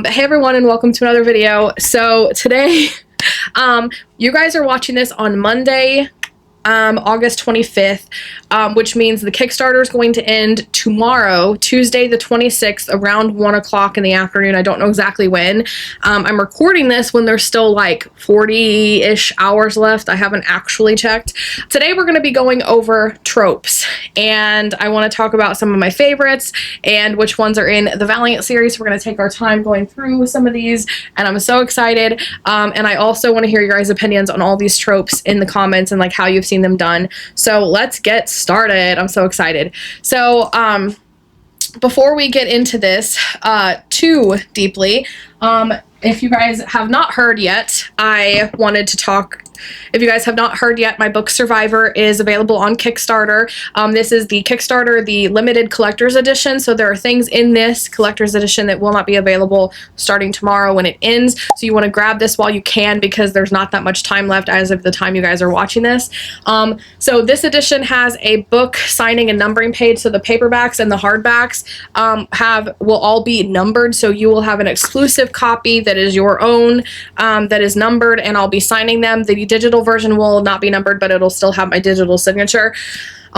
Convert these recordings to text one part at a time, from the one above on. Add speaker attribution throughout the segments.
Speaker 1: But hey everyone, and welcome to another video. So today, you guys are watching this on Monday, August 25th, which means the Kickstarter is going to end tomorrow, Tuesday the 26th, around 1 o'clock in the afternoon. I don't know exactly when. I'm recording this when there's still like 40-ish hours left. I haven't actually checked. Today we're going to be going over tropes, and I want to talk about some of my favorites and which ones are in the Valiant series. We're going to take our time going through some of these, and I'm so excited. And I also want to hear your guys' opinions on all these tropes in the comments and like how you've seen them done. So let's get started. I'm so excited. So before we get into this too deeply, if you guys have not heard yet, I wanted to talk. If you guys have not heard yet, my book Survivor is available on Kickstarter. This is the Kickstarter, the limited collector's edition. So there are things in this collector's edition that will not be available starting tomorrow when it ends. So you want to grab this while you can, because there's not that much time left as of the time you guys are watching this. So this edition has a book signing and numbering page. So the paperbacks and the hardbacks will all be numbered. So you will have an exclusive copy that is your own, that is numbered, and I'll be signing them. The digital version will not be numbered, but it'll still have my digital signature.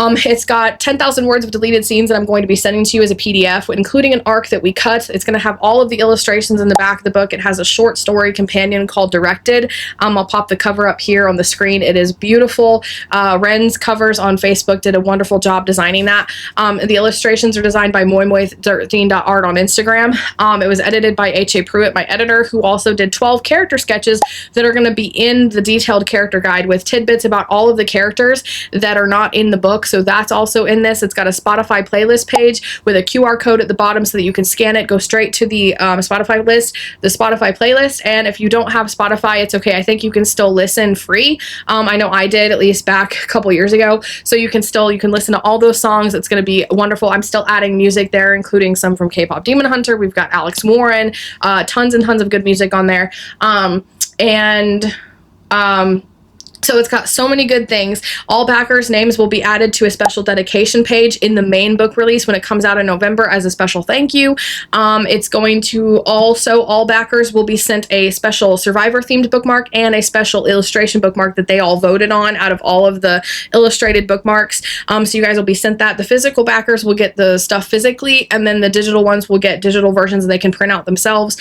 Speaker 1: It's got 10,000 words of deleted scenes that I'm going to be sending to you as a PDF, including an arc that we cut. It's going to have all of the illustrations in the back of the book. It has a short story companion called Directed. I'll pop the cover up here on the screen. It is beautiful. Ren's Covers on Facebook did a wonderful job designing that. The illustrations are designed by moymoy13.art on Instagram. It was edited by H.A. Pruitt, my editor, who also did 12 character sketches that are going to be in the detailed character guide with tidbits about all of the characters that are not in the book. So that's also in this. It's got a Spotify playlist page with a QR code at the bottom so that you can scan it, go straight to the Spotify playlist. And if you don't have Spotify, it's okay. I think you can still listen free. I know I did, at least back a couple years ago. So you can listen to all those songs. It's going to be wonderful. I'm still adding music there, including some from K-Pop Demon Hunter. We've got Alex Warren, tons and tons of good music on there. So it's got so many good things. All backers' names will be added to a special dedication page in the main book release when it comes out in November as a special thank you. It's going to also, all backers will be sent a special Survivor-themed bookmark and a special illustration bookmark that they all voted on out of all of the illustrated bookmarks. So you guys will be sent that. The physical backers will get the stuff physically, and then the digital ones will get digital versions that they can print out themselves.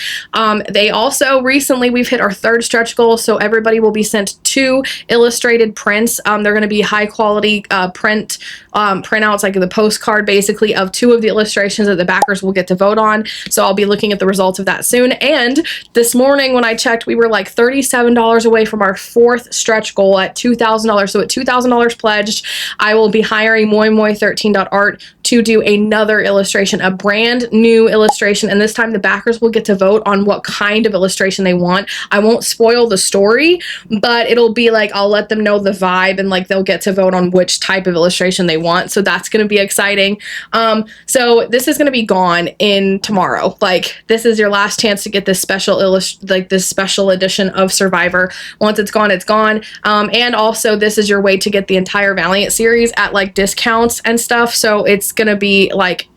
Speaker 1: They also, recently, we've hit our 3rd stretch goal, so everybody will be sent 2 illustrated prints. They're going to be high quality printouts, like the postcard basically, of 2 of the illustrations that the backers will get to vote on. So I'll be looking at the results of that soon. And this morning when I checked, we were like $37 away from our 4th stretch goal at $2,000. So at $2,000 pledged, I will be hiring moymoy13.art to do another illustration, a brand new illustration. And this time the backers will get to vote on what kind of illustration they want. I won't spoil the story, but it'll be like, I'll let them know the vibe, and like they'll get to vote on which type of illustration they want. So that's going to be exciting. So this is going to be gone in tomorrow. Like, this is your last chance to get this special this special edition of Survivor. Once it's gone, it's gone. And also this is your way to get the entire Valiant series at like discounts and stuff. So it's going to be like,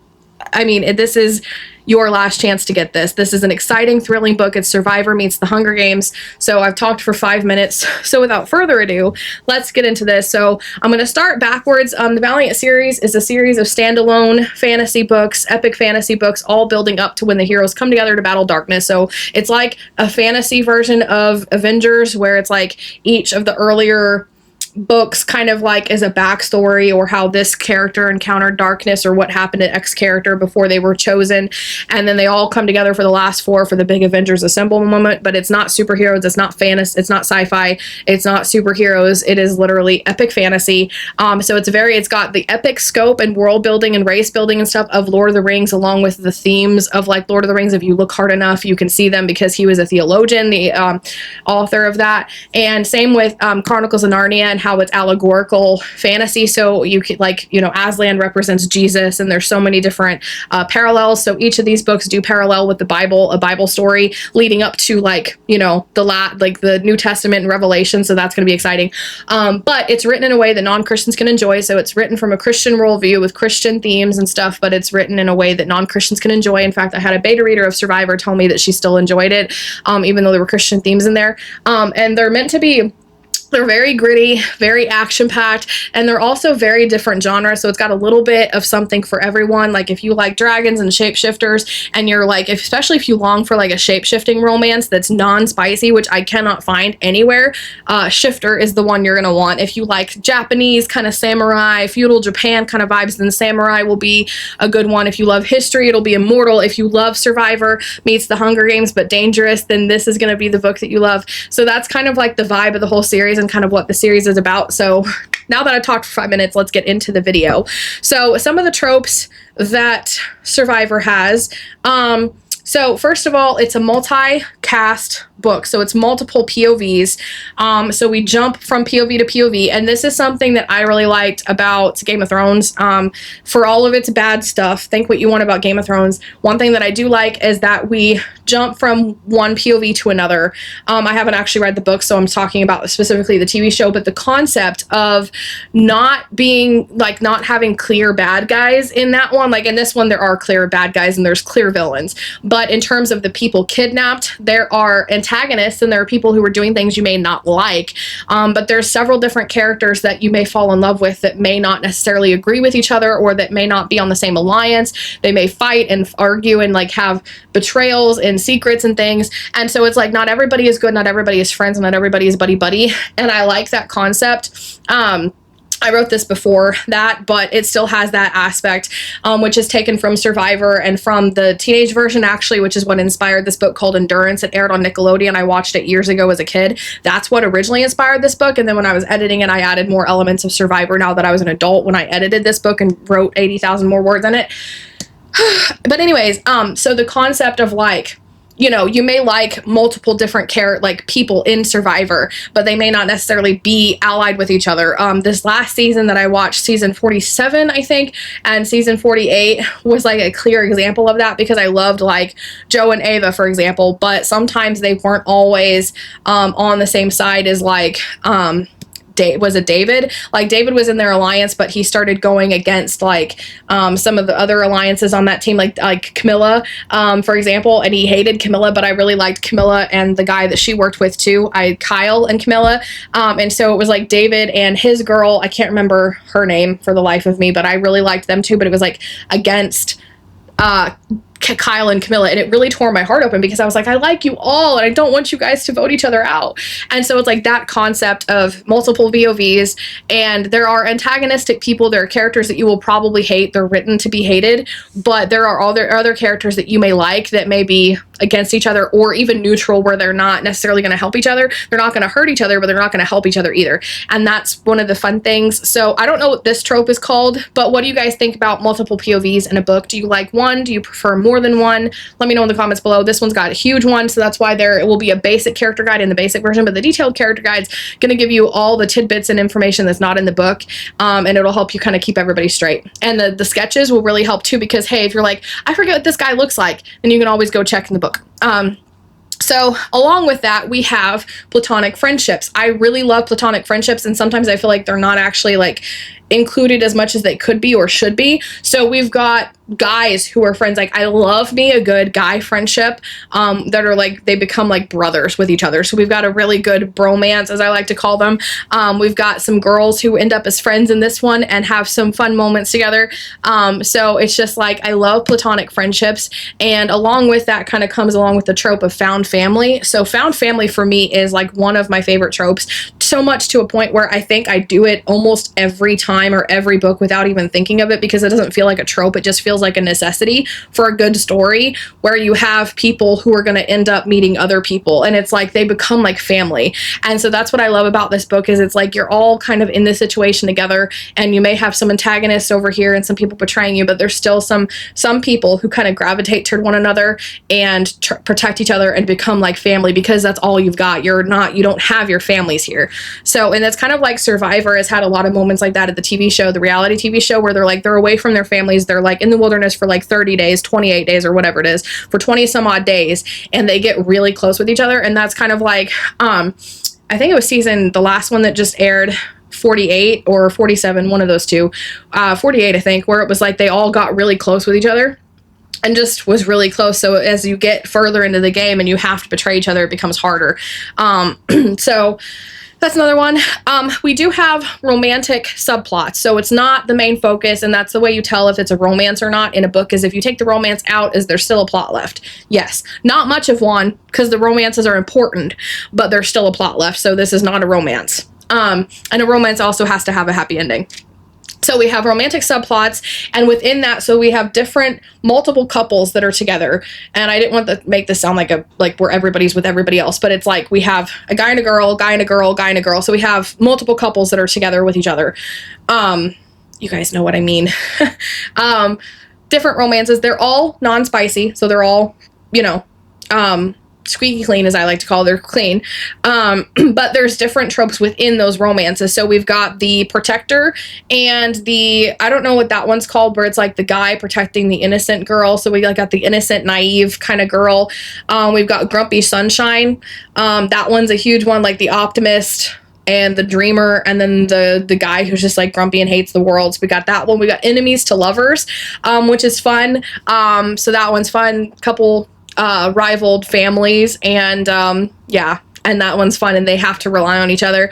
Speaker 1: I mean, this is your last chance to get this. This is an exciting, thrilling book. It's Survivor meets the Hunger Games. So I've talked for 5 minutes. So without further ado, let's get into this. So I'm going to start backwards. The Valiant series is a series of standalone fantasy books, epic fantasy books, all building up to when the heroes come together to battle darkness. So it's like a fantasy version of Avengers, where it's like each of the earlier books kind of like is a backstory, or how this character encountered darkness, or what happened to X character before they were chosen, and then they all come together for the last 4 for the big Avengers Assemble moment. But it's not superheroes, it's not fantasy, it's not sci-fi, it's not superheroes, it is literally epic fantasy. So it's got the epic scope and world building and race building and stuff of Lord of the Rings, along with the themes of like Lord of the Rings. If you look hard enough, you can see them, because he was a theologian, the author of that. And same with Chronicles of Narnia, and how it's allegorical fantasy. So you could, like, you know, Aslan represents Jesus, and there's so many different parallels. So each of these books do parallel with the Bible, a Bible story leading up to, like, you know, the New Testament and Revelation. So that's going to be exciting. But it's written in a way that non-Christians can enjoy. So it's written from a Christian worldview with Christian themes and stuff, but it's written in a way that non-Christians can enjoy. In fact, I had a beta reader of Survivor tell me that she still enjoyed it, even though there were Christian themes in there. And they're meant to be, they're very gritty, very action-packed, and they're also very different genres, so it's got a little bit of something for everyone. Like, if you like dragons and shapeshifters, and you're like, especially if you long for like a shape-shifting romance that's non-spicy, which I cannot find anywhere, Shifter is the one you're gonna want. If you like Japanese kind of samurai, feudal Japan kind of vibes, then Samurai will be a good one. If you love history, it'll be Immortal. If you love Survivor meets The Hunger Games but dangerous, then this is gonna be the book that you love. So that's kind of like the vibe of the whole series and kind of what the series is about. So now that I've talked for 5 minutes, let's get into the video. So some of the tropes that Survivor has. So first of all, it's a multi-cast book, so it's multiple POVs. So we jump from POV to POV, and this is something that I really liked about Game of Thrones. For all of its bad stuff, think what you want about Game of Thrones. One thing that I do like is that we jump from one POV to another. I haven't actually read the book, so I'm talking about specifically the TV show, but the concept of not being, like, not having clear bad guys in that one. Like, in this one, there are clear bad guys and there's clear villains. But in terms of the people kidnapped, there are antagonists and there are people who are doing things you may not like. But there's several different characters that you may fall in love with that may not necessarily agree with each other, or that may not be on the same alliance. They may fight and argue and, like, have betrayals and secrets and things. And so it's like, not everybody is good, not everybody is friends, and not everybody is buddy-buddy. And I like that concept. I wrote this before that, but it still has that aspect, which is taken from Survivor and from the teenage version, actually, which is what inspired this book called Endurance. It aired on Nickelodeon. I watched it years ago as a kid. That's what originally inspired this book. And then when I was editing it, I added more elements of Survivor now that I was an adult when I edited this book and wrote 80,000 more words in it. But anyways, so the concept of, like, you know, you may like multiple different people in Survivor, but they may not necessarily be allied with each other. This last season that I watched, season 47, I think, and season 48 was like a clear example of that, because I loved, like, Joe and Ava, for example, but sometimes they weren't always on the same side as, like, was it David? Like, David was in their alliance, but he started going against, like, some of the other alliances on that team, like Camilla, for example, and he hated Camilla, but I really liked Camilla and the guy that she worked with too, Kyle and Camilla, and so it was like David and his girl, I can't remember her name for the life of me, but I really liked them too, but it was like against Kyle and Camilla, and it really tore my heart open, because I was like, I like you all and I don't want you guys to vote each other out. And so it's like that concept of multiple VOVs, and there are antagonistic people, there are characters that you will probably hate, they're written to be hated, but there are other characters that you may like that may be against each other, or even neutral, where they're not necessarily going to help each other. They're not going to hurt each other, but they're not going to help each other either. And that's one of the fun things. So I don't know what this trope is called, but what do you guys think about multiple POVs in a book? Do you like one? Do you prefer more than one? Let me know in the comments below. This one's got a huge one, so that's why it will be a basic character guide in the basic version, but the detailed character guide's going to give you all the tidbits and information that's not in the book, and it'll help you kind of keep everybody straight. And the sketches will really help too, because, hey, if you're like, I forget what this guy looks like, then you can always go check in the book. So along with that, we have platonic friendships. I really love platonic friendships, and sometimes I feel like they're not actually, like, included as much as they could be or should be. So we've got guys who are friends. Like, I love me a good guy friendship that are like, they become like brothers with each other. So we've got a really good bromance, as I like to call them. We've got some girls who end up as friends in this one and have some fun moments together. So it's just like, I love platonic friendships. And along with that kind of comes along with the trope of found family. So found family for me is like one of my favorite tropes, so much to a point where I think I do it almost every time or every book without even thinking of it, because it doesn't feel like a trope. It just feels like a necessity for a good story, where you have people who are going to end up meeting other people, and it's like they become like family. And so that's what I love about this book, is it's like you're all kind of in this situation together, and you may have some antagonists over here and some people betraying you, but there's still some people who kind of gravitate toward one another and protect each other and become like family, because that's all you've got. You don't have your families here. So, and that's kind of like Survivor has had a lot of moments like that at the TV show, the reality TV show, where they're away from their families. They're like in the wilderness for like 30 days, 28 days, or whatever it is, for 20 some odd days, and they get really close with each other. And that's kind of like, I think it was the last one that just aired, 48 or 47, one of those two, 48, I think, where it was like they all got really close with each other and just was really close. So as you get further into the game and you have to betray each other, it becomes harder. So that's another one. We do have romantic subplots. So it's not the main focus, and that's the way you tell if it's a romance or not in a book, is if you take the romance out, is there still a plot left? Yes. Not much of one, because the romances are important, but there's still a plot left. So this is not a romance. And a romance also has to have a happy ending. So we have romantic subplots, and within that, so we have multiple couples that are together. And I didn't want to make this sound like where everybody's with everybody else, but it's like we have a guy and a girl, guy and a girl, guy and a girl. So we have multiple couples that are together with each other. You guys know what I mean. Different romances. They're all non-spicy, so they're all, squeaky clean, as I like to call it. They're clean. But there's different tropes within those romances. So we've got the protector and I don't know what that one's called, where it's like the guy protecting the innocent girl. So we got the innocent, naive kind of girl. We've got grumpy sunshine. That one's a huge one, like the optimist and the dreamer, and then the guy who's just like grumpy and hates the world. So we got that one. We got enemies to lovers, which is fun. So that one's fun. Couple rivaled families, and and that one's fun, and they have to rely on each other.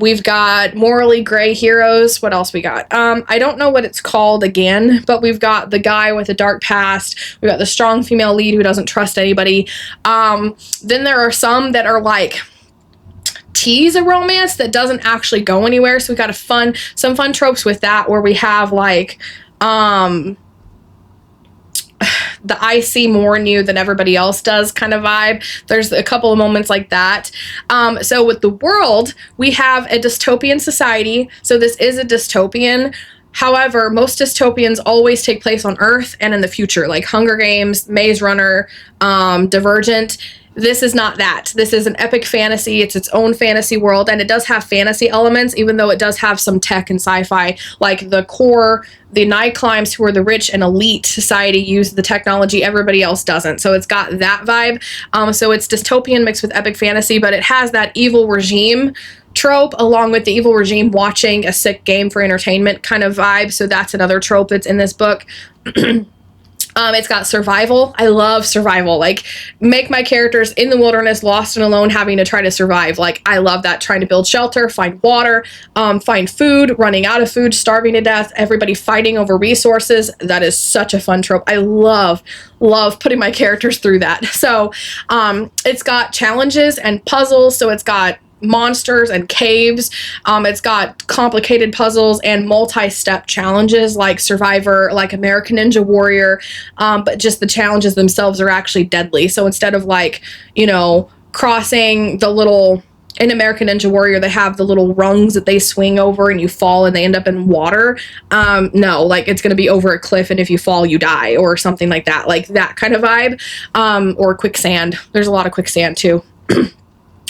Speaker 1: We've got morally gray heroes. What else we got? I don't know what it's called again, but we've got the guy with a dark past. We've got the strong female lead who doesn't trust anybody. Then there are some that are like tease a romance that doesn't actually go anywhere. So we got some fun tropes with that, where we have like the I see more in you than everybody else does kind of vibe. There's a couple of moments like that. So with the world, we have a dystopian society. So this is a dystopian. However, most dystopians always take place on Earth and in the future, like Hunger Games, Maze Runner, Divergent. This is not that. This is an epic fantasy. It's its own fantasy world, and it does have fantasy elements, even though it does have some tech and sci-fi. Like the night climbs, who are the rich and elite society, use the technology everybody else doesn't. So it's got that vibe. So it's dystopian mixed with epic fantasy, but it has that evil regime trope, along with the evil regime watching a sick game for entertainment kind of vibe. So that's another trope that's in this book. It's got survival. I love survival. Like, make my characters in the wilderness, lost and alone, having to try to survive. Like, I love that. Trying to build shelter, find water, find food, running out of food, starving to death, everybody fighting over resources. That is such a fun trope. I love putting my characters through that. So, it's got challenges and puzzles. So it's got monsters and caves. It's got complicated puzzles and multi-step challenges like Survivor, like American Ninja Warrior, but just the challenges themselves are actually deadly. So instead of like, crossing in American Ninja Warrior, they have the little rungs that they swing over and you fall and they end up in water. No, like it's going to be over a cliff, and if you fall, you die, or something like that. Like that kind of vibe. Or quicksand. There's a lot of quicksand too.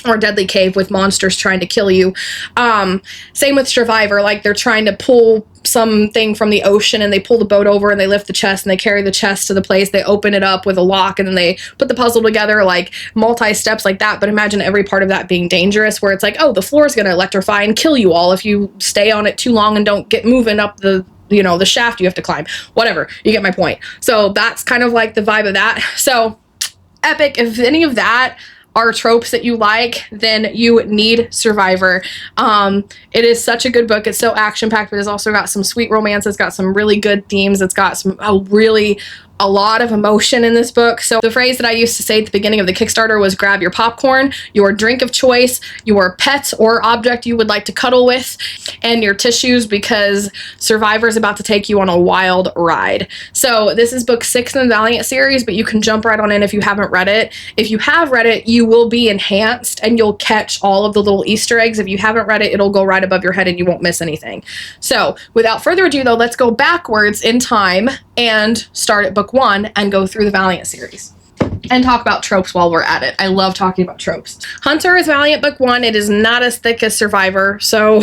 Speaker 1: Or deadly cave with monsters trying to kill you. Same with Survivor, like they're trying to pull something from the ocean, and they pull the boat over and they lift the chest and they carry the chest to the place, they open it up with a lock, and then they put the puzzle together, like multi-steps like that. But imagine every part of that being dangerous, where it's like, oh, the floor is going to electrify and kill you all if you stay on it too long and don't get moving up the shaft you have to climb. Whatever, you get my point. So that's kind of like the vibe of that. So epic. If any of that are tropes that you like, then you need Survivor. It is such a good book. It's so action-packed, but it's also got some sweet romance. It's got some really good themes. It's got a lot of emotion in this book. So the phrase that I used to say at the beginning of the Kickstarter was grab your popcorn, your drink of choice, your pet or object you would like to cuddle with, and your tissues, because Survivor is about to take you on a wild ride. So this is book 6 in the Valiant series, but you can jump right on in if you haven't read it. If you have read it, you will be enhanced and you'll catch all of the little Easter eggs. If you haven't read it, it'll go right above your head and you won't miss anything. So without further ado though, let's go backwards in time and start at book 1 and go through the Valiant series. and talk about tropes while we're at it. I love talking about tropes. Hunter is Valiant book 1. It is not as thick as Survivor, so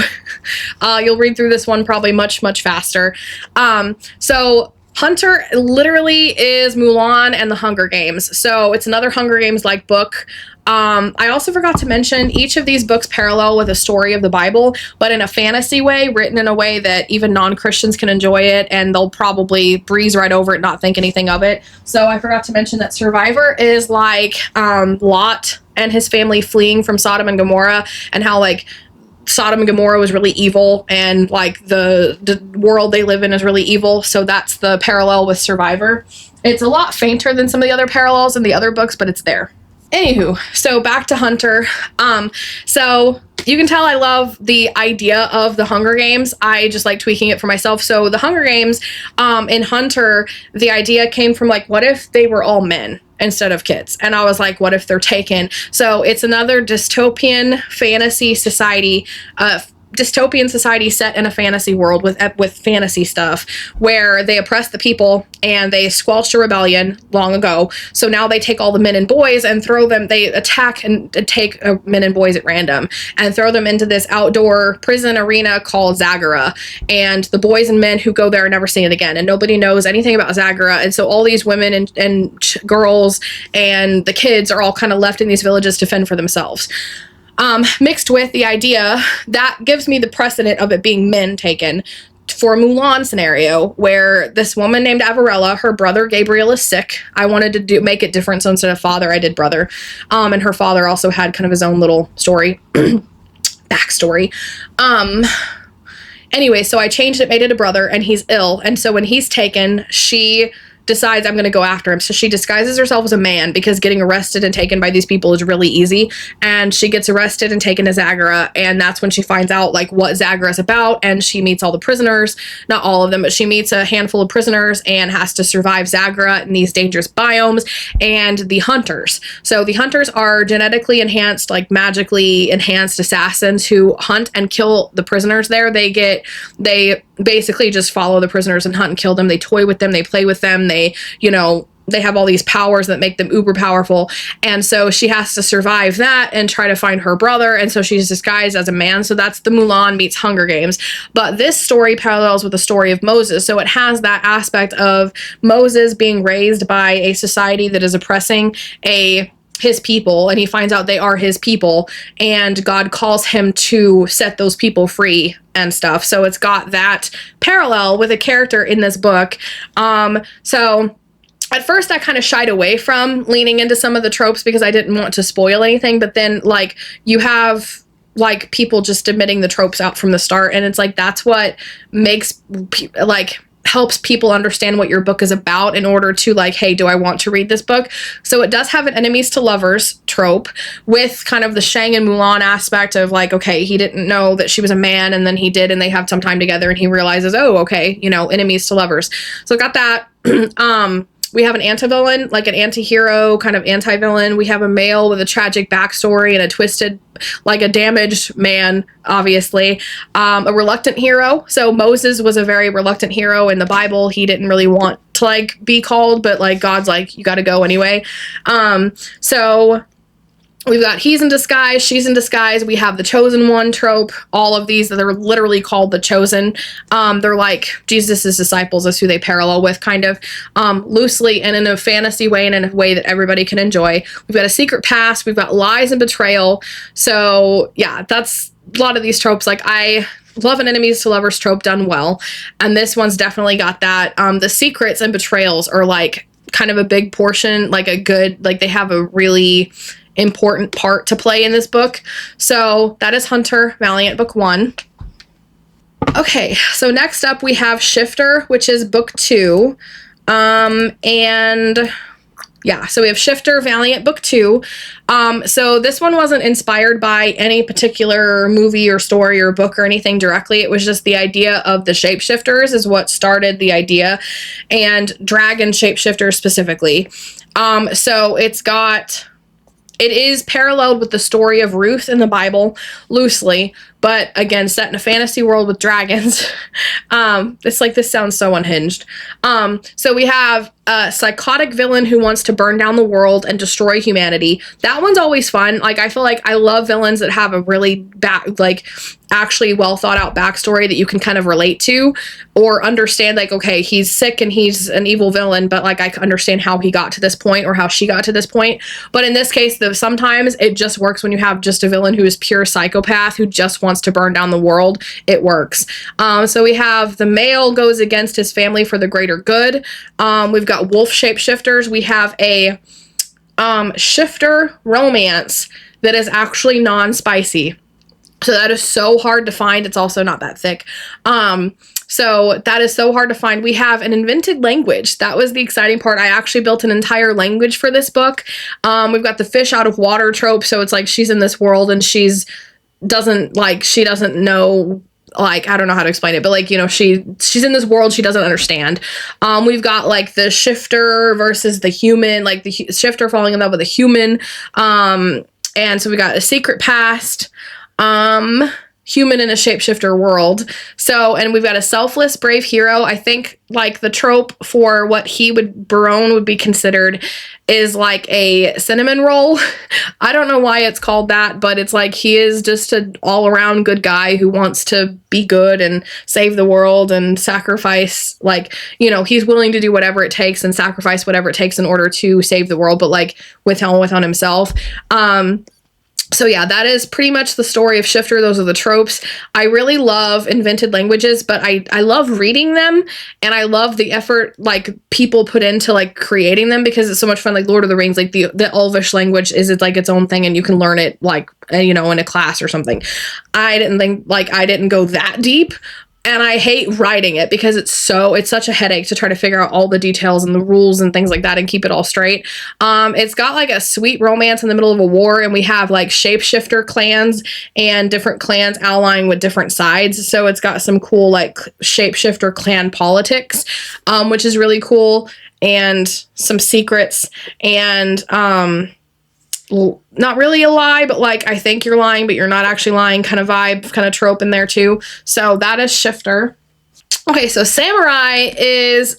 Speaker 1: you'll read through this one probably much, much faster. So Hunter literally is Mulan and the Hunger Games. So it's another Hunger Games-like book. I also forgot to mention each of these books parallel with a story of the Bible, but in a fantasy way, written in a way that even non-Christians can enjoy it, and they'll probably breeze right over it, not think anything of it. So I forgot to mention that Survivor is like Lot and his family fleeing from Sodom and Gomorrah, and how like Sodom and Gomorrah was really evil, and like the world they live in is really evil. So that's the parallel with Survivor. It's a lot fainter than some of the other parallels in the other books, but it's there. Anywho, so back to Hunter. So you can tell I love the idea of the Hunger Games. I just like tweaking it for myself. So the Hunger Games, in Hunter, the idea came from like, what if they were all men instead of kids? And I was like, what if they're taken? So it's another dystopian fantasy society, dystopian society set in a fantasy world with fantasy stuff, where they oppress the people and they squelched a rebellion long ago. So now they take all the men and boys and throw them, they attack and take men and boys at random and throw them into this outdoor prison arena called Zagara. And the boys and men who go there are never seen again, and nobody knows anything about Zagara. And so all these women and girls and the kids are all kind of left in these villages to fend for themselves. Mixed with the idea that gives me the precedent of it being men taken for a Mulan scenario, where this woman named Avarella, her brother Gabriel is sick. I wanted to make it different, so instead of father, I did brother. And her father also had kind of his own little story, backstory. Anyway, so I changed it, made it a brother, and he's ill. And so when he's taken, she decides I'm going to go after him. So she disguises herself as a man, because getting arrested and taken by these people is really easy. And she gets arrested and taken to Zagara. And that's when she finds out like what Zagara is about. And she meets all the prisoners, not all of them, but she meets a handful of prisoners and has to survive Zagara in these dangerous biomes, and the hunters. So the hunters are genetically enhanced, like magically enhanced assassins who hunt and kill the prisoners there. They basically just follow the prisoners and hunt and kill them. They toy with them. They play with them. They have all these powers that make them uber powerful. And so she has to survive that and try to find her brother. And so she's disguised as a man. So that's the Mulan meets Hunger Games. But this story parallels with the story of Moses. So it has that aspect of Moses being raised by a society that is oppressing his people, and he finds out they are his people, and God calls him to set those people free and stuff. So it's got that parallel with a character in this book. So at first I kind of shied away from leaning into some of the tropes because I didn't want to spoil anything, but then like you have like people just admitting the tropes out from the start, and it's like that's what makes helps people understand what your book is about in order to like, hey, do I want to read this book? So it does have an enemies to lovers trope with kind of the Shang and Mulan aspect of like, okay, he didn't know that she was a man, and then he did, and they have some time together, and he realizes, oh, okay, enemies to lovers. So got that. We have an anti-villain, like an anti-hero, kind of anti-villain. We have a male with a tragic backstory and a twisted, like a damaged man, obviously. A reluctant hero. So Moses was a very reluctant hero in the Bible. He didn't really want to like be called, but like God's like, you got to go anyway. So we've got he's in disguise, she's in disguise. We have the chosen one trope. All of these that are literally called the chosen. They're like Jesus's disciples. That's who they parallel with, kind of loosely and in a fantasy way and in a way that everybody can enjoy. We've got a secret past. We've got lies and betrayal. So yeah, that's a lot of these tropes. Like I love an enemies to lovers trope done well, and this one's definitely got that. The secrets and betrayals are like kind of a big portion, like a good, like they have a really important part to play in this book. So that is Hunter, Valiant book 1. Okay, so next up we have Shifter, which is book 2. And yeah, so we have Shifter, Valiant book 2. So this one wasn't inspired by any particular movie or story or book or anything directly. It was just the idea of the shapeshifters is what started the idea, and dragon shapeshifters specifically. So it's got It is paralleled with the story of Ruth in the Bible, loosely, but again, set in a fantasy world with dragons. It's like, this sounds so unhinged. So we have a psychotic villain who wants to burn down the world and destroy humanity. That one's always fun. Like, I feel like I love villains that have a really actually well thought out backstory that you can kind of relate to or understand, like, okay, he's sick and he's an evil villain, but like, I understand how he got to this point or how she got to this point. But in this case, though, sometimes it just works when you have just a villain who is pure psychopath who just wants to burn down the world. It works. So we have the male goes against his family for the greater good. We've got wolf shapeshifters. We have a shifter romance that is actually non-spicy. So that is so hard to find. It's also not that thick. So that is so hard to find. We have an invented language. That was the exciting part. I actually built an entire language for this book. We've got the fish out of water trope. So it's like she's in this world and she doesn't know, like, I don't know how to explain it, but like, you know, she's in this world she doesn't understand. We've got like the shifter versus the human, like the shifter falling in love with a human. And so we got a secret past. Human in a shapeshifter world. So, and we've got a selfless, brave hero. I think like the trope for what Barone would be considered is like a cinnamon roll. I don't know why it's called that, but it's like he is just an all around good guy who wants to be good and save the world and sacrifice, like, you know, he's willing to do whatever it takes and sacrifice whatever it takes in order to save the world, but like withhold himself. So yeah, that is pretty much the story of Shifter. Those are the tropes. I really love invented languages, but I love reading them, and I love the effort like people put into like creating them because it's so much fun. Like Lord of the Rings, like the Elvish language is like its own thing, and you can learn it like, you know, in a class or something. I didn't go that deep. And I hate writing it because it's such a headache to try to figure out all the details and the rules and things like that and keep it all straight. It's got like a sweet romance in the middle of a war, and we have like shapeshifter clans and different clans allying with different sides. So it's got some cool like shapeshifter clan politics, which is really cool, and some secrets and not really a lie, but like I think you're lying, but you're not actually lying kind of vibe, kind of trope in there too. So that is Shifter. Okay, so Samurai is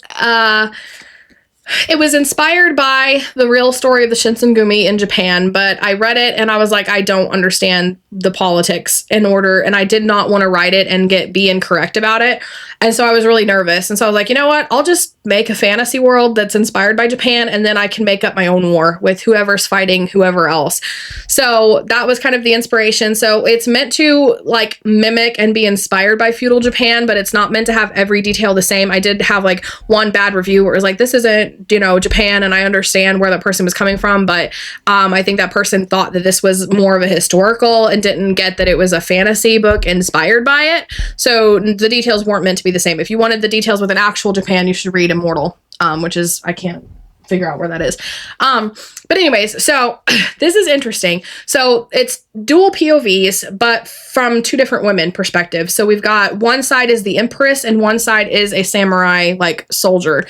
Speaker 1: it was inspired by the real story of the Shinsengumi in Japan, but I read it and I was like, I don't understand the politics and I did not want to write it and be incorrect about it. And so I was really nervous. And so I was like, you know what? I'll just make a fantasy world that's inspired by Japan, and then I can make up my own war with whoever's fighting whoever else. So that was kind of the inspiration. So it's meant to like mimic and be inspired by feudal Japan, but it's not meant to have every detail the same. I did have like one bad review where it was like, this isn't, you know, Japan, and I understand where that person was coming from, but I think that person thought that this was more of a historical and didn't get that it was a fantasy book inspired by it. So the details weren't meant to be the same. If you wanted the details with an actual Japan, you should read Immortal, which is, I can't figure out where that is. But anyways, so this is interesting. So it's dual POVs, but from two different women perspectives. So we've got one side is the Empress and one side is a samurai like soldier.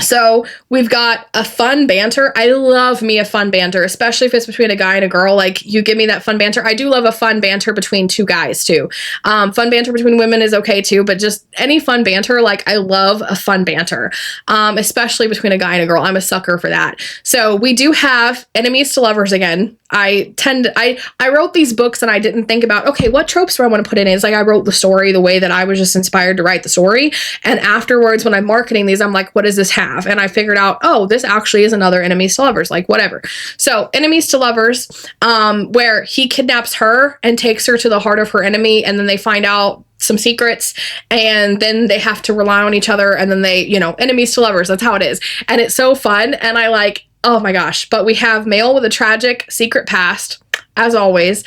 Speaker 1: So we've got a fun banter. I love me a fun banter, especially if it's between a guy and a girl. Like, you give me that fun banter. I do love a fun banter between two guys too. Fun banter between women is okay too, but just any fun banter, like I love a fun banter, especially between a guy and a girl. I'm a sucker for that. So we do have enemies to lovers again. I wrote these books and I didn't think about, okay, what tropes do I want to put in? It's like I wrote the story the way that I was just inspired to write the story. And afterwards, when I'm marketing these, I'm like, what does this have? And I figured out, oh, this actually is another enemies to lovers, like whatever. So enemies to lovers, where he kidnaps her and takes her to the heart of her enemy. And then they find out some secrets, and then they have to rely on each other. And then they, you know, enemies to lovers, that's how it is. And it's so fun. And I like, oh my gosh. But we have male with a tragic secret past, as always.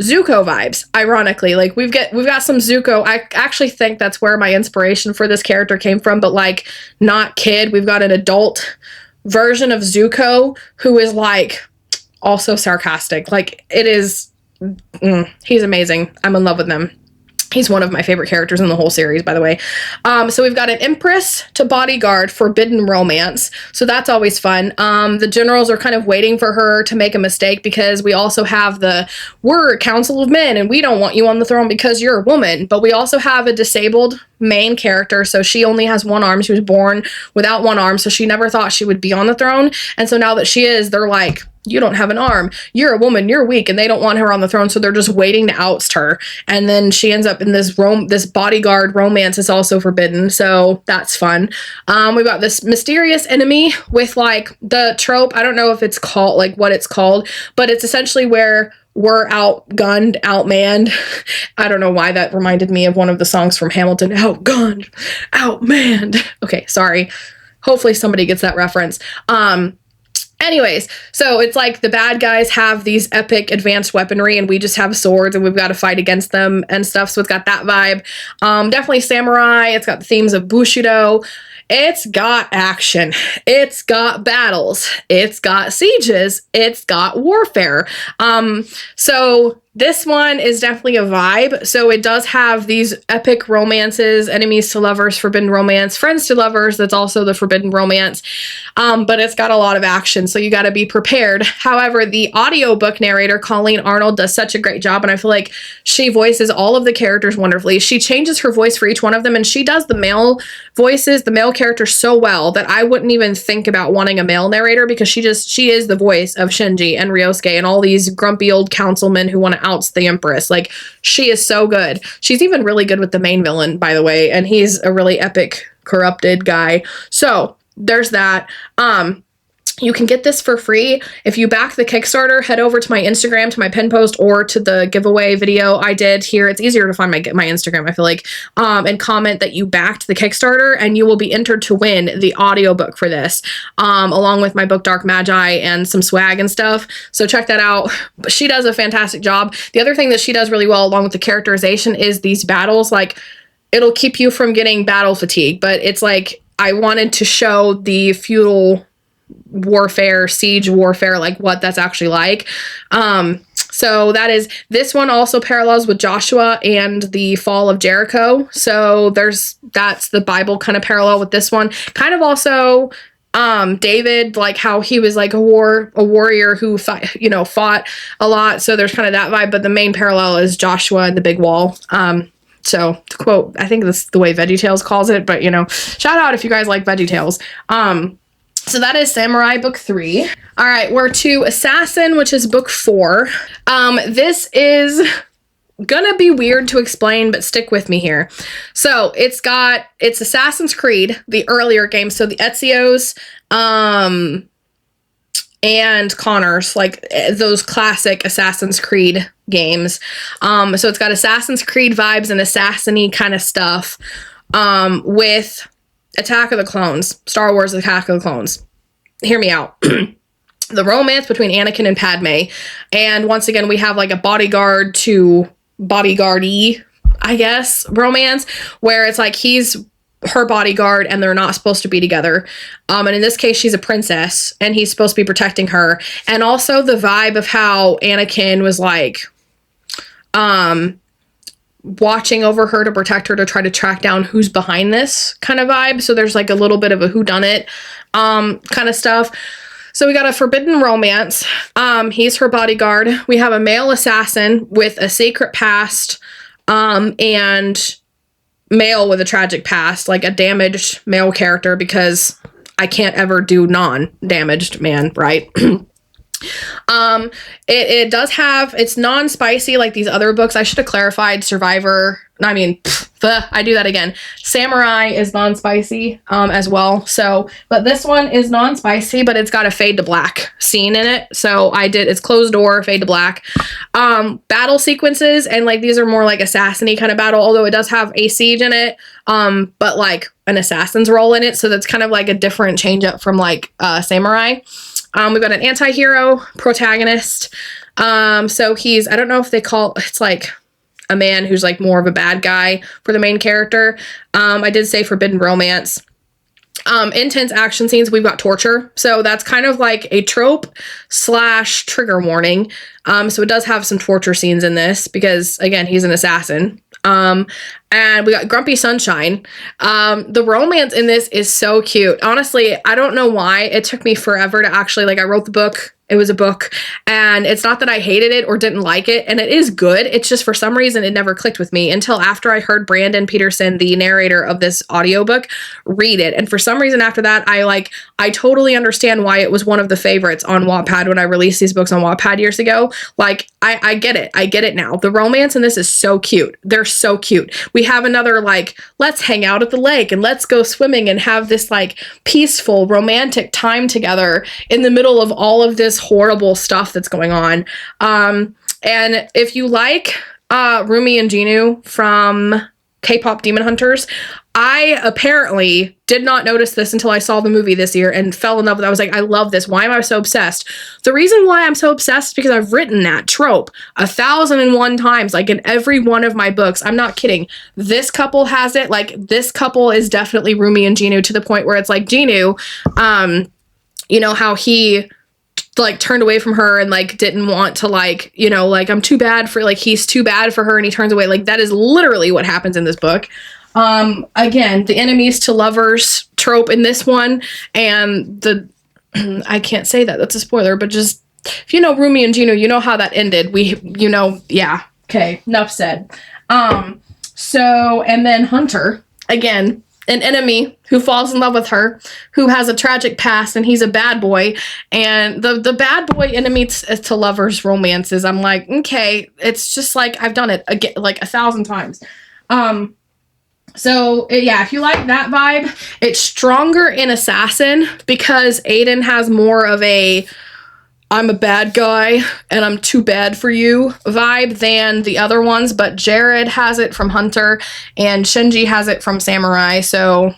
Speaker 1: Zuko vibes, ironically. Like we've got some Zuko. I actually think that's where my inspiration for this character came from, but like not kid. We've got an adult version of Zuko who is like also sarcastic. Like it is, he's amazing. I'm in love with him. He's one of my favorite characters in the whole series, by the way. So we've got an Empress to Bodyguard, Forbidden Romance. So that's always fun. The generals are kind of waiting for her to make a mistake because we also have we're a Council of Men and we don't want you on the throne because you're a woman. But we also have a disabled main character. So she only has one arm. She was born without one arm. So she never thought she would be on the throne. And so now that she is, they're like, you don't have an arm, you're a woman, you're weak, and they don't want her on the throne, so they're just waiting to oust her. And then she ends up in this bodyguard romance is also forbidden, so that's fun. We've got this mysterious enemy with like the trope, I don't know if it's called, like what it's called, but it's essentially where we're outgunned, outmanned. I don't know why that reminded me of one of the songs from Hamilton, outgunned, outmanned. Okay, sorry. Hopefully somebody gets that reference. Anyways, so it's like the bad guys have these epic advanced weaponry and we just have swords and we've got to fight against them and stuff. So it's got that vibe. Definitely samurai. It's got the themes of Bushido. It's got action. It's got battles. It's got sieges. It's got warfare. So this one is definitely a vibe. So it does have these epic romances, enemies to lovers, forbidden romance, friends to lovers. That's also the forbidden romance. But it's got a lot of action. So you got to be prepared. However, the audiobook narrator, Colleen Arnold, does such a great job. And I feel like she voices all of the characters wonderfully. She changes her voice for each one of them. And she does the male voices, the male characters so well that I wouldn't even think about wanting a male narrator because she is the voice of Shinji and Ryosuke and all these grumpy old councilmen who want to oust the Empress. Like, she is so good. She's even really good with the main villain, by the way, and he's a really epic corrupted guy. So there's that. You can get this for free. If you back the Kickstarter, head over to my Instagram, to my pin post, or to the giveaway video I did here. It's easier to find my Instagram, I feel like, and comment that you backed the Kickstarter, and you will be entered to win the audiobook for this, along with my book, Dark Magi, and some swag and stuff. So check that out. She does a fantastic job. The other thing that she does really well, along with the characterization, is these battles. Like, it'll keep you from getting battle fatigue, but it's like, I wanted to show the feudal warfare, siege warfare, like what that's actually like. So this one also parallels with Joshua and the fall of Jericho. So that's the Bible kind of parallel with this one. Kind of also David, like how he was like a warrior who fought a lot. So there's kind of that vibe, but the main parallel is Joshua and the big wall. So to quote, I think that's the way VeggieTales calls it, but shout out if you guys like VeggieTales. So that is Samurai book 3. All right, we're to Assassin, which is book 4. This is gonna be weird to explain, but stick with me here. So it's Assassin's Creed, the earlier game. So the Ezio's, and Connors, like those classic Assassin's Creed games. So it's got Assassin's Creed vibes and assassin-y kind of stuff, with Attack of the Clones, Star Wars Attack of the Clones. Hear me out. The romance between Anakin and Padme. And once again, we have like a bodyguard to bodyguardee, I guess, romance, where it's like he's her bodyguard and they're not supposed to be together. And in this case, she's a princess and he's supposed to be protecting her. And also the vibe of how Anakin was like, watching over her to protect her, to try to track down who's behind this kind of vibe. So there's like a little bit of a whodunit kind of stuff. So we got a forbidden romance. He's her bodyguard. We have a male assassin with a secret past, and male with a tragic past, like a damaged male character, because I can't ever do non-damaged man, right? It does have, it's non-spicy like these other books. I should have clarified Survivor. I do that again. Samurai is non-spicy, as well. So, but this one is non-spicy, but it's got a fade to black scene in it. So it's closed door, fade to black. Battle sequences, and like, these are more like assassin-y kind of battle, although it does have a siege in it. But like an assassin's role in it. So that's kind of like a different change up from like, Samurai. We've got an anti-hero protagonist. So I don't know if it's like a man who's like more of a bad guy for the main character. I did say forbidden romance. Intense action scenes. We've got torture. So that's kind of like a trope / trigger warning. So it does have some torture scenes in this because, again, he's an assassin. And we got Grumpy Sunshine. The romance in this is so cute. Honestly, I don't know why it took me forever to actually, like, I wrote the book. It was a book, and it's not that I hated it or didn't like it, and it is good. It's just for some reason it never clicked with me until after I heard Brandon Peterson, the narrator of this audiobook, read it. And for some reason after that, I totally understand why it was one of the favorites on Wattpad when I released these books on Wattpad years ago. Like, I get it. I get it now. The romance in this is so cute. They're so cute. We have another, like, let's hang out at the lake and let's go swimming and have this, like, peaceful, romantic time together in the middle of all of this horrible stuff that's going on. And if you like Rumi and Genu from K-pop Demon Hunters, I apparently did not notice this until I saw the movie this year and fell in love with it. I was like, I love this. Why am I so obsessed? The reason why I'm so obsessed is because I've written that trope 1,001 times, like in every one of my books. I'm not kidding. This couple has it. Like, this couple is definitely Rumi and Genu, to the point where it's like Genu, you know, how he, like, turned away from her and, like, didn't want to, like, you know, like, I'm too bad for, like, he's too bad for her and he turns away. Like, that is literally what happens in this book. Again, the enemies to lovers trope in this one, and the I can't say that, that's a spoiler, but just, if you know Rumi and Genu, you know how that ended. You know, yeah. Okay, enough said. So, and then Hunter, again, an enemy who falls in love with her, who has a tragic past, and he's a bad boy. And the bad boy enemy to lovers romances, I'm like, okay, it's just like, I've done it again, like 1,000 times. So yeah, if you like that vibe, it's stronger in Assassin because Aiden has more of a I'm a bad guy and I'm too bad for you vibe than the other ones, but Jared has it from Hunter and Shinji has it from Samurai, so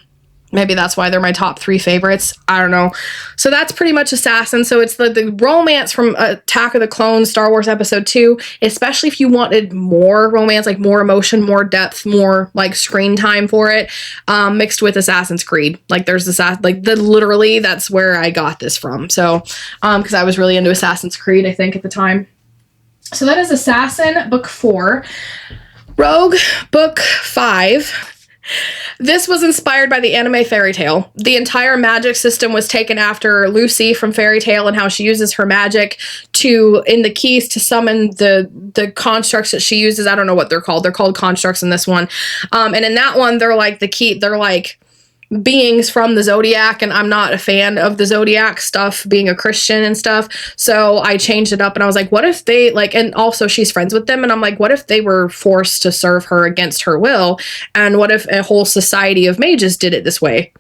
Speaker 1: maybe that's why they're my top 3 favorites. I don't know. So that's pretty much Assassin. So it's the romance from Attack of the Clones, Star Wars Episode 2, especially if you wanted more romance, like more emotion, more depth, more, like, screen time for it, mixed with Assassin's Creed. Like, there's literally, that's where I got this from. So, because I was really into Assassin's Creed, I think, at the time. So that is Assassin, book 4. Rogue, book 5. This was inspired by the anime Fairy Tail. The entire magic system was taken after Lucy from Fairy Tail and how she uses her magic in the keys to summon the constructs that she uses. I don't know what they're called. They're called constructs in this one. And in that one, they're like they're like beings from the Zodiac, and I'm not a fan of the Zodiac stuff, being a Christian and stuff, so I changed it up and I was like, what if they, like, and also she's friends with them, and I'm like, what if they were forced to serve her against her will, and what if a whole society of mages did it this way?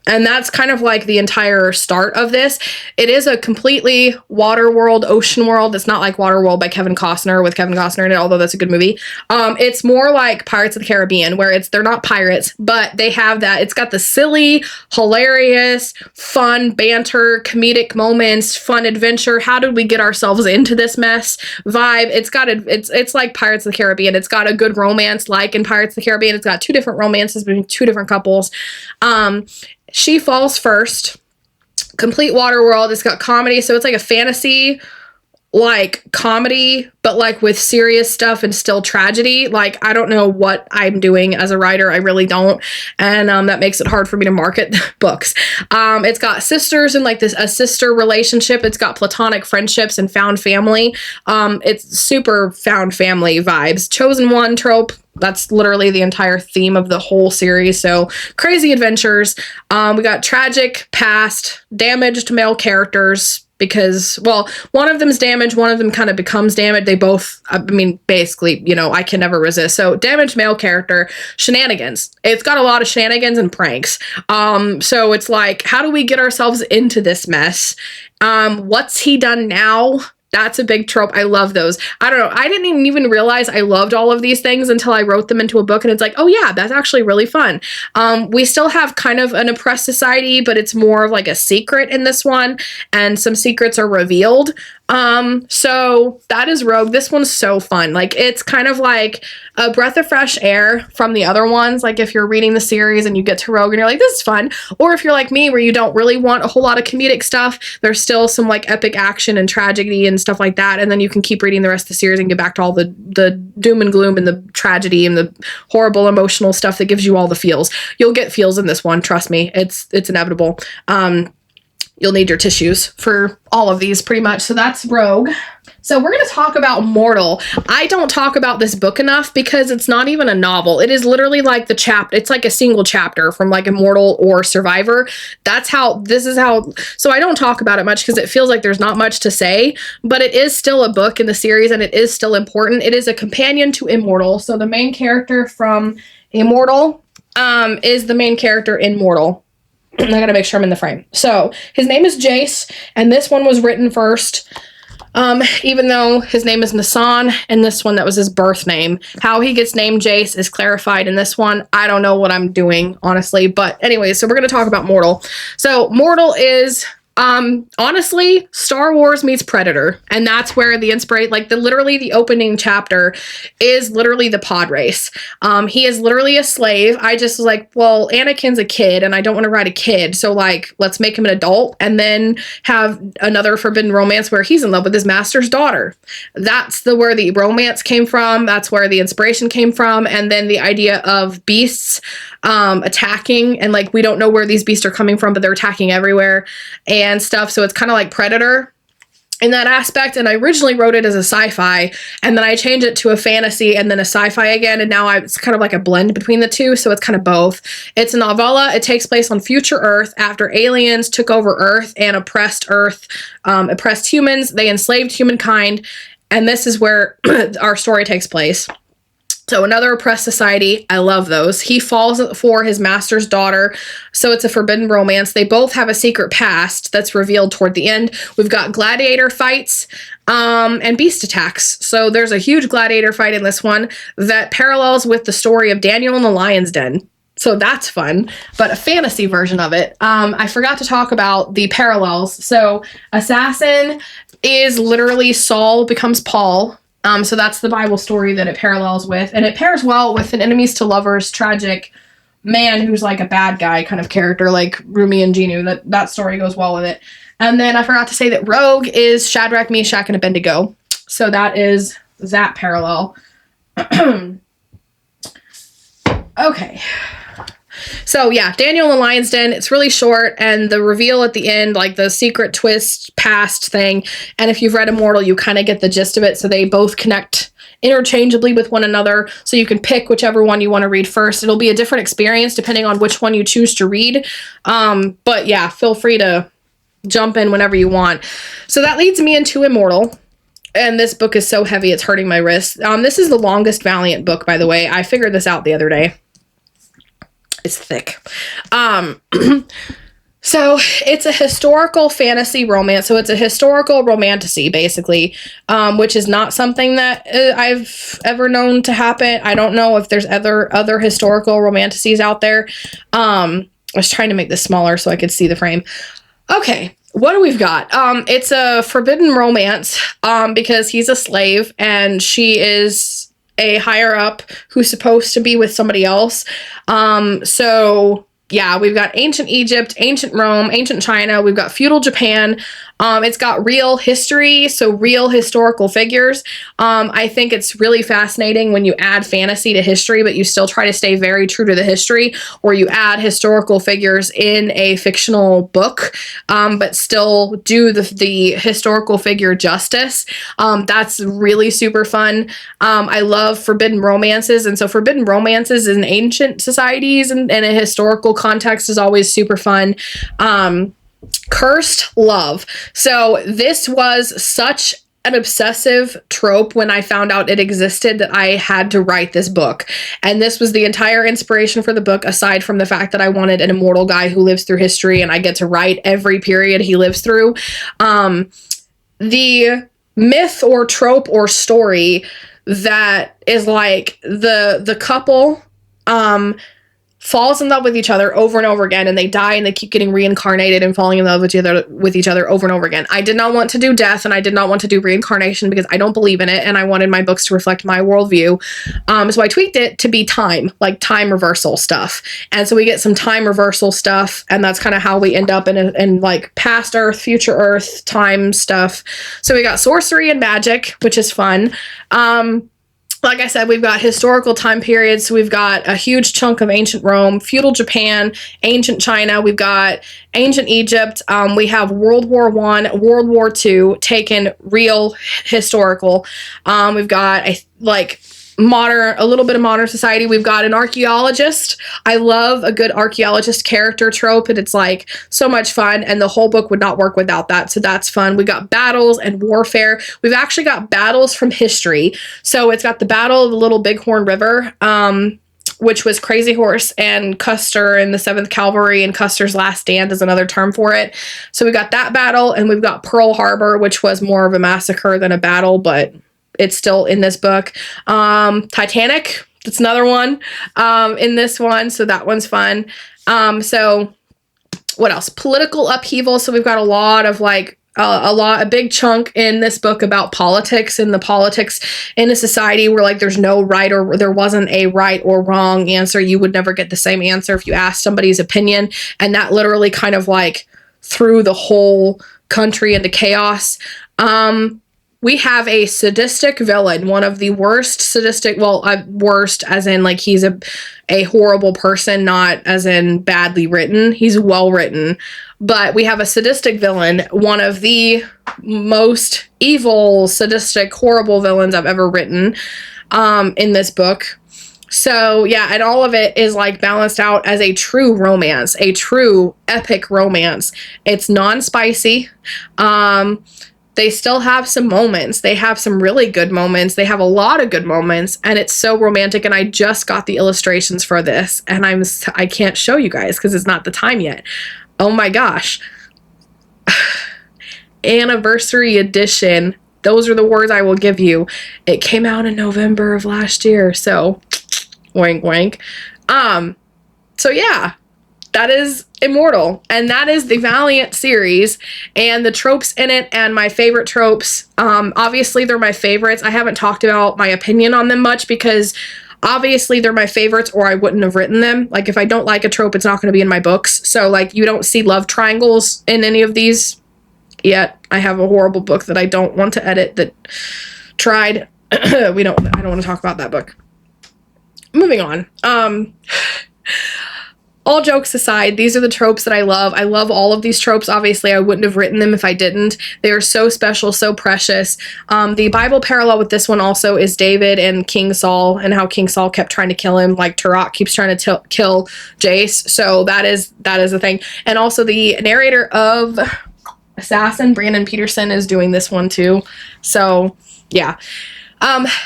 Speaker 1: And that's kind of like the entire start of this. It is a completely water world, ocean world. It's not like Waterworld by Kevin Costner, with Kevin Costner in it, although that's a good movie. It's more like Pirates of the Caribbean, where they're not pirates, but they have that. It's got the silly, hilarious, fun banter, comedic moments, fun adventure. How did we get ourselves into this mess vibe? It's like Pirates of the Caribbean. It's got a good romance, like in Pirates of the Caribbean. It's got 2 different romances between 2 different couples. She Falls First, complete water world. It's got comedy, so it's like a fantasy, like, comedy, but, like, with serious stuff and still tragedy. Like, I don't know what I'm doing as a writer. I really don't, and that makes it hard for me to market books. It's got sisters and, like, a sister relationship. It's got platonic friendships and found family. It's super found family vibes. Chosen One trope. That's literally the entire theme of the whole series. So crazy adventures. We got tragic past, damaged male characters because, well, one of them's damaged, one of them kind of becomes damaged. They both, I mean, basically, you know, I can never resist. So damaged male character, shenanigans. It's got a lot of shenanigans and pranks. So it's like, how do we get ourselves into this mess? What's he done now? That's a big trope. I love those. I don't know. I didn't even realize I loved all of these things until I wrote them into a book, and it's like, oh yeah, that's actually really fun. We still have kind of an oppressed society, but it's more of like a secret in this one, and some secrets are revealed. So that is Rogue. This one's so fun. Like, it's kind of like a breath of fresh air from the other ones. Like, if you're reading the series and you get to Rogue and you're like, this is fun. Or if you're like me, where you don't really want a whole lot of comedic stuff, there's still some, like, epic action and tragedy and stuff like that. And then you can keep reading the rest of the series and get back to all the doom and gloom and the tragedy and the horrible emotional stuff that gives you all the feels. You'll get feels in this one. Trust me. It's inevitable. You'll need your tissues for all of these pretty much. So that's Rogue. So we're going to talk about Mortal. I don't talk about this book enough because it's not even a novel. It is literally like the chapter. It's like a single chapter from like Immortal or Survivor. So I don't talk about it much because it feels like there's not much to say, but it is still a book in the series and it is still important. It is a companion to Immortal. So the main character from Immortal is the main character in Mortal. I gotta make sure I'm in the frame. So his name is Jace, and this one was written first. Even though his name is Nassan, and this one, that was his birth name. How he gets named Jace is clarified in this one. I don't know what I'm doing, honestly. But anyway, so we're going to talk about Mortal. So Mortal is, honestly, Star Wars meets Predator. And that's where the inspiration, like literally the opening chapter is literally the pod race. He is literally a slave. I just was like, well, Anakin's a kid and I don't want to ride a kid. So like, let's make him an adult and then have another forbidden romance where he's in love with his master's daughter. That's where the romance came from. That's where the inspiration came from. And then the idea of beasts, attacking, and like, we don't know where these beasts are coming from, but they're attacking everywhere and stuff. So it's kind of like Predator in that aspect. And I originally wrote it as a sci-fi, and then I changed it to a fantasy and then a sci-fi again. And now it's kind of like a blend between the two. So it's kind of both. It's a novella. It takes place on future Earth after aliens took over Earth and oppressed humans. They enslaved humankind. And this is where our story takes place. So another oppressed society. I love those. He falls for his master's daughter. So it's a forbidden romance. They both have a secret past that's revealed toward the end. We've got gladiator fights and beast attacks. So there's a huge gladiator fight in this one that parallels with the story of Daniel in the Lion's Den. So that's fun, but a fantasy version of it. I forgot to talk about the parallels. So Assassin is literally Saul becomes Paul. So that's the Bible story that it parallels with. And it pairs well with an enemies to lovers tragic man who's like a bad guy kind of character, like Rumi and Genu. That story goes well with it. And then I forgot to say that Rogue is Shadrach, Meshach, and Abednego. So that is that parallel. Okay. So yeah, Daniel in the Lion's Den, it's really short, and the reveal at the end, like the secret twist past thing, and if you've read Immortal, you kind of get the gist of it, so they both connect interchangeably with one another, so you can pick whichever one you want to read first. It'll be a different experience depending on which one you choose to read, but yeah, feel free to jump in whenever you want. So that leads me into Immortal. And this book is so heavy, it's hurting my wrist. This is the longest Valiant book, by the way. I figured this out the other day. It's thick. So it's a historical fantasy romance. So it's a historical romantasy, basically, which is not something that I've ever known to happen. I don't know if there's other historical romantasies out there. I was trying to make this smaller so I could see the frame. Okay. What do we've got? It's a forbidden romance, because he's a slave and she is a higher up who's supposed to be with somebody else. So yeah, we've got ancient Egypt, ancient Rome, ancient China. We've got feudal Japan. It's got real history, so real historical figures. I think it's really fascinating when you add fantasy to history, but you still try to stay very true to the history, or you add historical figures in a fictional book, but still do the historical figure justice. That's really super fun. I love forbidden romances, and so forbidden romances in ancient societies and in a historical context is always super fun. Cursed love. So this was such an obsessive trope when I found out it existed that I had to write this book. And this was the entire inspiration for the book, aside from the fact that I wanted an immortal guy who lives through history and I get to write every period he lives through. The myth or trope or story that is like the couple falls in love with each other over and over again, and they die and they keep getting reincarnated and falling in love with each other over and over again. I did not want to do death, and I did not want to do reincarnation because I don't believe in it, and I wanted my books to reflect my worldview. So I tweaked it to be time, like time reversal stuff. And so we get some time reversal stuff, and that's kind of how we end up in like past Earth, future Earth, time stuff. So we got sorcery and magic, which is fun. Like I said, we've got historical time periods. So we've got a huge chunk of ancient Rome, feudal Japan, ancient China. We've got ancient Egypt. We have World War I, World War II, taken real historical. We've got a little bit of modern society. We've got an archaeologist. I love a good archaeologist character trope, and it's like so much fun, and the whole book would not work without that, so that's fun. We got battles and warfare. We've actually got battles from history. So it's got the Battle of the Little Bighorn River, which was Crazy Horse and Custer and the 7th Cavalry, and Custer's Last Stand is another term for it. So we got that battle, and we've got Pearl Harbor, which was more of a massacre than a battle, but it's still in this book. Titanic, that's another one in this one, so that one's fun. So what else? Political upheaval. So we've got a lot of a big chunk in this book about politics, and the politics in a society where like there's no right, or there wasn't a right or wrong answer. You would never get the same answer if you asked somebody's opinion, and that literally kind of like threw the whole country into chaos. We have a sadistic villain, one of the worst sadistic, worst as in like he's a horrible person, not as in badly written. He's well written. But we have a sadistic villain, one of the most evil, sadistic, horrible villains I've ever written in this book. So yeah, and all of it is like balanced out as a true romance, a true epic romance. It's non-spicy. They still have some moments. They have some really good moments. They have a lot of good moments, and it's so romantic. And I just got the illustrations for this, and I can't show you guys because it's not the time yet. Oh my gosh. Anniversary edition. Those are the words I will give you. It came out in November of last year, so wink wink. So yeah. That is Immortal, and that is the Valiant series, and the tropes in it, and my favorite tropes. Obviously, they're my favorites. I haven't talked about my opinion on them much because obviously they're my favorites, or I wouldn't have written them. Like, if I don't like a trope, it's not going to be in my books. So, like, you don't see love triangles in any of these yet. I have a horrible book that I don't want to edit that tried. I don't want to talk about that book. Moving on. All jokes aside, these are the tropes that I love. I love all of these tropes. Obviously, I wouldn't have written them if I didn't. They are so special, so precious. The Bible parallel with this one also is David and King Saul, and how King Saul kept trying to kill him, like Turok keeps trying to kill Jace. So that is the thing. And also the narrator of Assassin, Brandon Peterson, is doing this one too. So yeah.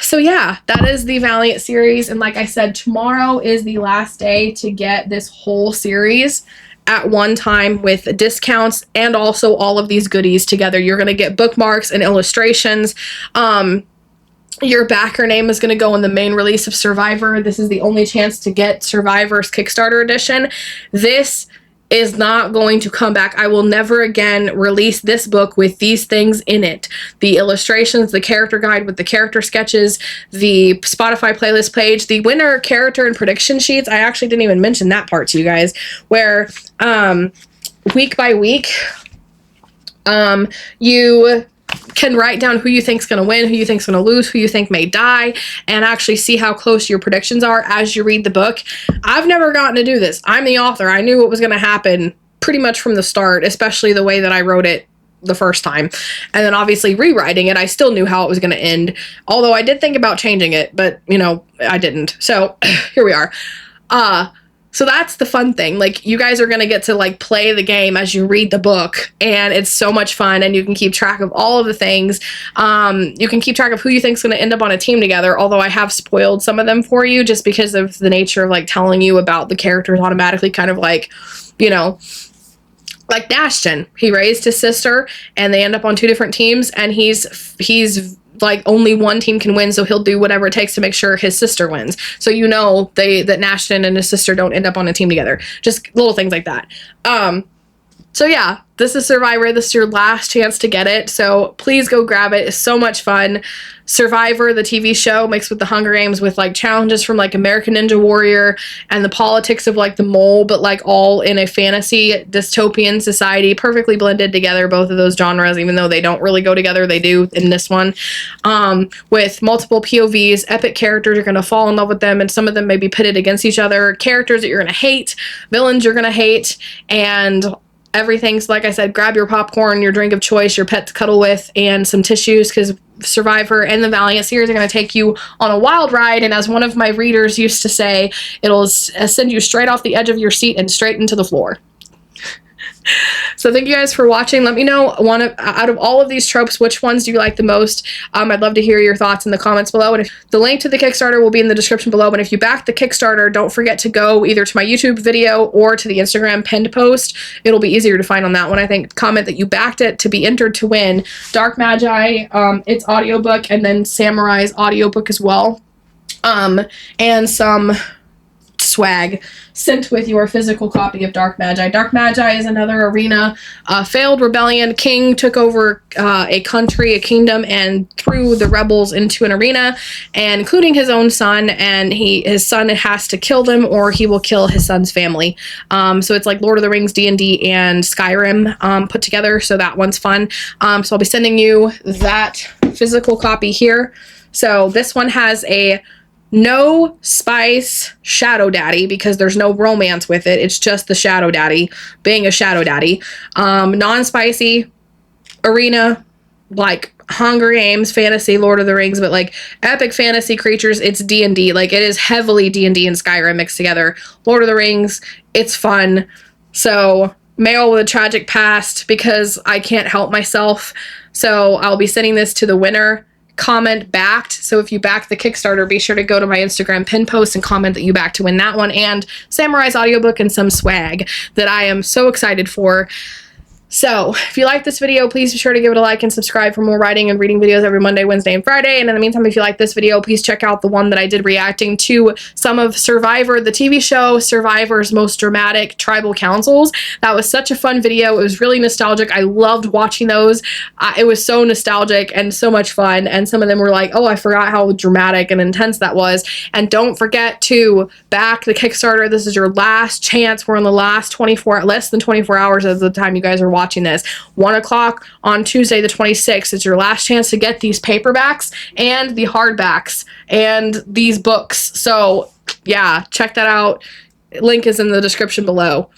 Speaker 1: So yeah, that is the Valiant series, and like I said, tomorrow is the last day to get this whole series at one time with discounts and also all of these goodies together. You're going to get bookmarks and illustrations. Your backer name is going to go in the main release of Survivor. This is the only chance to get Survivor's Kickstarter edition. This is not going to come back. I will never again release this book with these things in it. The illustrations, the character guide with the character sketches, the Spotify playlist page, the winner character and prediction sheets. I actually didn't even mention that part to you guys, where week by week you can write down who you think's going to win, who you think's going to lose, who you think may die, and actually see how close your predictions are as you read the book. I've never gotten to do this. I'm the author. I knew what was going to happen pretty much from the start, especially the way that I wrote it the first time. And then obviously rewriting it, I still knew how it was going to end, although I did think about changing it, but you know, I didn't. So here we are. So that's the fun thing. Like, you guys are going to get to like play the game as you read the book, and it's so much fun, and you can keep track of all of the things. You can keep track of who you think is going to end up on a team together, although I have spoiled some of them for you just because of the nature of like telling you about the characters automatically, kind of like, you know, like Dashton. He raised his sister and they end up on two different teams, and he's like only one team can win, so he'll do whatever it takes to make sure his sister wins. So you know that Nashton and his sister don't end up on a team together. Just little things like that. So yeah, this is Survivor. This is your last chance to get it. So please go grab it. It's so much fun. Survivor, the TV show, mixed with the Hunger Games, with like challenges from like American Ninja Warrior and the politics of like the mole, but like all in a fantasy dystopian society, perfectly blended together, both of those genres, even though they don't really go together, they do in this one. With multiple POVs, epic characters, you're going to fall in love with them, and some of them may be pitted against each other, characters that you're going to hate, villains you're going to hate, and everything. So like I said, grab your popcorn, your drink of choice, your pet to cuddle with, and some tissues, because Survivor and the Valiant series are going to take you on a wild ride, and as one of my readers used to say, it'll send you straight off the edge of your seat and straight into the floor. So thank you guys for watching. Let me know, out of all of these tropes, which ones do you like the most? I'd love to hear your thoughts in the comments below. And the link to the Kickstarter will be in the description below. And if you back the Kickstarter, don't forget to go either to my YouTube video or to the Instagram pinned post. It'll be easier to find on that one, I think. Comment that you backed it to be entered to win Dark Magi, its audiobook, and then Samurai's audiobook as well. And some swag sent with your physical copy of Dark Magi. Dark Magi is another arena, failed rebellion. King took over a country, a kingdom, and threw the rebels into an arena, and including his own son, and his son has to kill them or he will kill his son's family. So it's like Lord of the Rings, D&D, and Skyrim put together, so that one's fun. So I'll be sending you that physical copy here. So this one has a no spice shadow daddy, because there's no romance with it. It's just the shadow daddy being a shadow daddy. Non-spicy arena, like Hunger Games, fantasy, Lord of the Rings, but like epic fantasy creatures. It's D&D. Like it is heavily D&D and Skyrim mixed together. Lord of the Rings, it's fun. So male with a tragic past, because I can't help myself. So I'll be sending this to the winner. Comment backed. So if you backed the Kickstarter, be sure to go to my Instagram pin post and comment that you backed to win that one, and Samurai's audiobook and some swag that I am so excited for. So if you like this video, please be sure to give it a like and subscribe for more writing and reading videos every Monday, Wednesday, and Friday. And in the meantime, if you like this video, please check out the one that I did reacting to some of Survivor, the TV show, Survivor's most dramatic tribal councils. That was such a fun video. It was really nostalgic. I loved watching those. It was so nostalgic and so much fun. And some of them were like, oh, I forgot how dramatic and intense that was. And don't forget to back the Kickstarter. This is your last chance. We're in the last less than 24 hours of the time you guys are watching this. 1 o'clock on Tuesday the 26th is your last chance to get these paperbacks and the hardbacks and these books. So yeah, check that out. Link is in the description below.